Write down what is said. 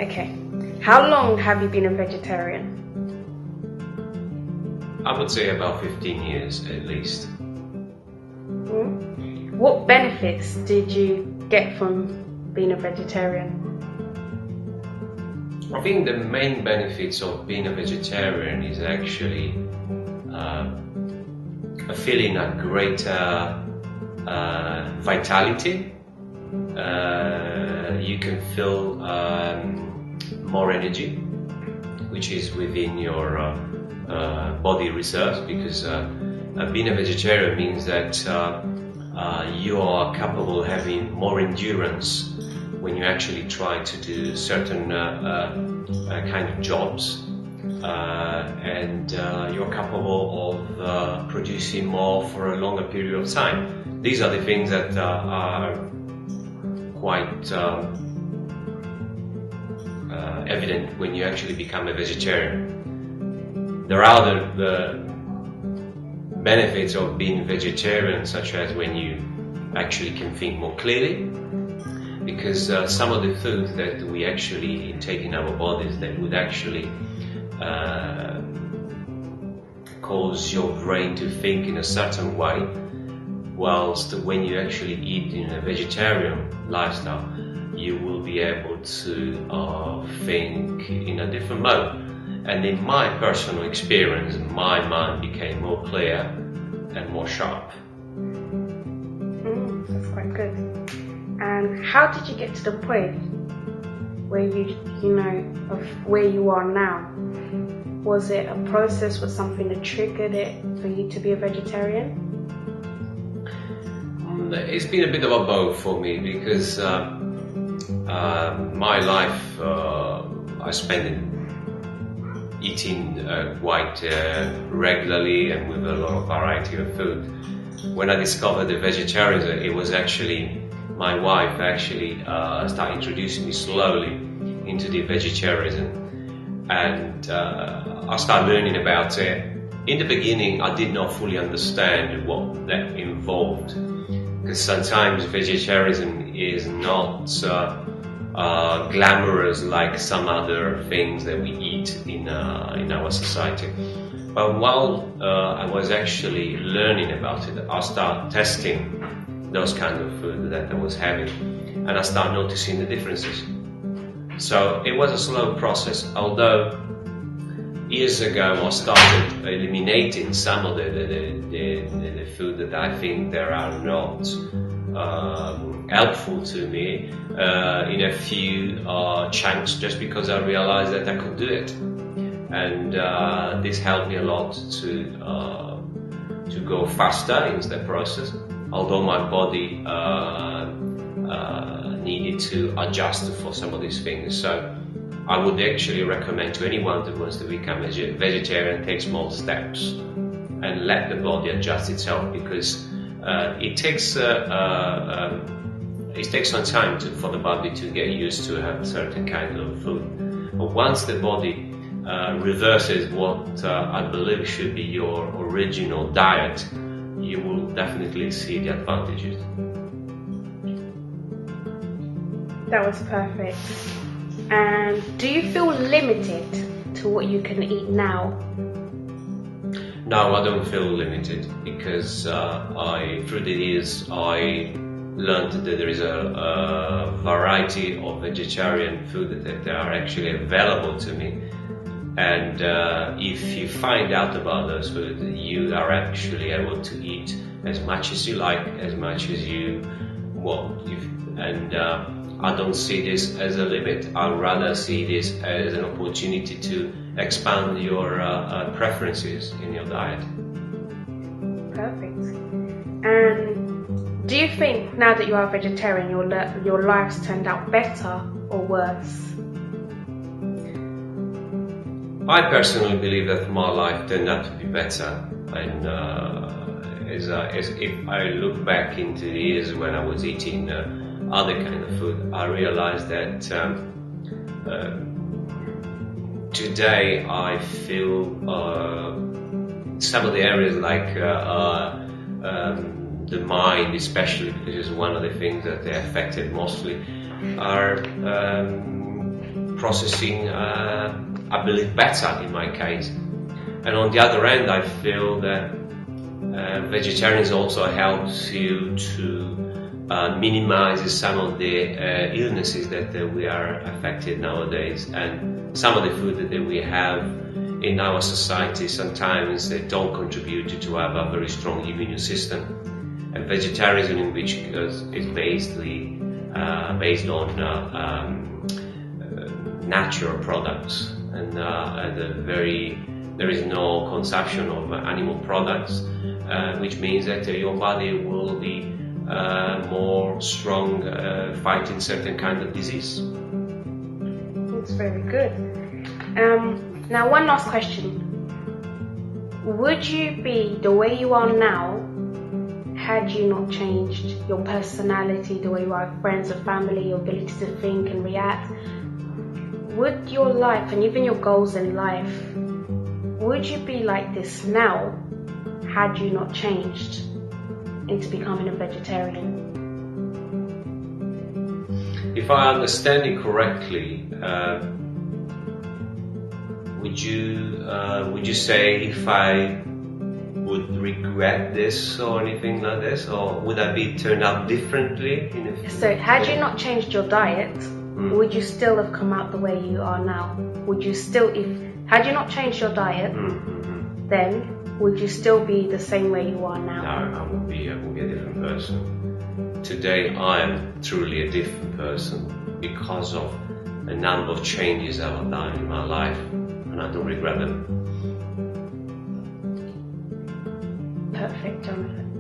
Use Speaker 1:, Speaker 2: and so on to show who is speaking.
Speaker 1: Okay. How long have you been a vegetarian?
Speaker 2: I would say about 15 years at least.
Speaker 1: What benefits did you get from being a vegetarian?
Speaker 2: I think the main benefits of being a vegetarian is actually a feeling of greater vitality. You can feel more energy, which is within your body reserves, because being a vegetarian means that you are capable of having more endurance when you actually try to do certain kind of jobs, and you're capable of producing more for a longer period of time. These are the things that are quite evident when you actually become a vegetarian. There are other benefits of being vegetarian, such as when you actually can think more clearly, because some of the foods that we actually take in our bodies that would actually cause your brain to think in a certain way, whilst when you actually eat in a vegetarian lifestyle, you will be able to think in a different mode. And in my personal experience, my mind became more clear and more sharp.
Speaker 1: That's quite good. And how did you get to the point where you know, of where you are now? Was it a process, was something that triggered it for you to be a vegetarian?
Speaker 2: It's been a bit of a both for me, because my life I spent it eating quite regularly and with a lot of variety of food. When I discovered the vegetarianism, it was actually my wife actually started introducing me slowly into the vegetarianism, and I started learning about it. In the beginning, I did not fully understand what that involved, because sometimes vegetarianism is not glamorous like some other things that we eat in our society. But while I was actually learning about it, I started testing those kind of food that I was having, and I started noticing the differences. So it was a slow process, although years ago I started eliminating some of the food that I think that are not helpful to me in a few chunks, just because I realized that I could do it, and this helped me a lot to go faster in the process, although my body needed to adjust for some of these things. So I would actually recommend to anyone that wants to become a vegetarian, take small steps and let the body adjust itself, because it takes some time for the body to get used to have certain kind of food. But once the body reverses what I believe should be your original diet, you will definitely see the advantages.
Speaker 1: That was perfect. And do you feel limited to what you can eat now?
Speaker 2: No, I don't feel limited, because through the years I learned that there is a variety of vegetarian food that are actually available to me, and if you find out about those foods, you are actually able to eat as much as you like, as much as you want, and I don't see this as a limit. I'd rather see this as an opportunity to expand your preferences in your diet.
Speaker 1: Perfect. And do you think now that you are a vegetarian, your life's turned out better or worse?
Speaker 2: I personally believe that my life turned out to be better, and as if I look back into the years when I was eating other kind of food, I realized that today I feel some of the areas like the mind, especially because it's one of the things that they affected mostly, are processing, I believe, better in my case. And on the other end, I feel that vegetarians also help you to minimize some of the illnesses that we are affected nowadays, and some of the food that we have in our society sometimes they don't contribute to have a very strong immune system. And vegetarianism, in which is based on natural products, and there is no consumption of animal products, which means that your body will be more strong fighting certain kind of disease.
Speaker 1: That's very good. Now, one last question. Would you be the way you are now had you not changed your personality, the way you are with friends or family, your ability to think and react? Would your life and even your goals in life, would you be like this now had you not changed into becoming a vegetarian?
Speaker 2: If I understand it correctly, would you say if I would regret this or anything like this, or would I be turned out differently in the future?
Speaker 1: So, had you not changed your diet, would you still have come out the way you are now? Would you still, had you not changed your diet, then would you still be the same way you are now?
Speaker 2: No, I would be a different person. Today I am truly a different person because of a number of changes I have done in my life, and I don't regret them.
Speaker 1: Perfect, Jonathan.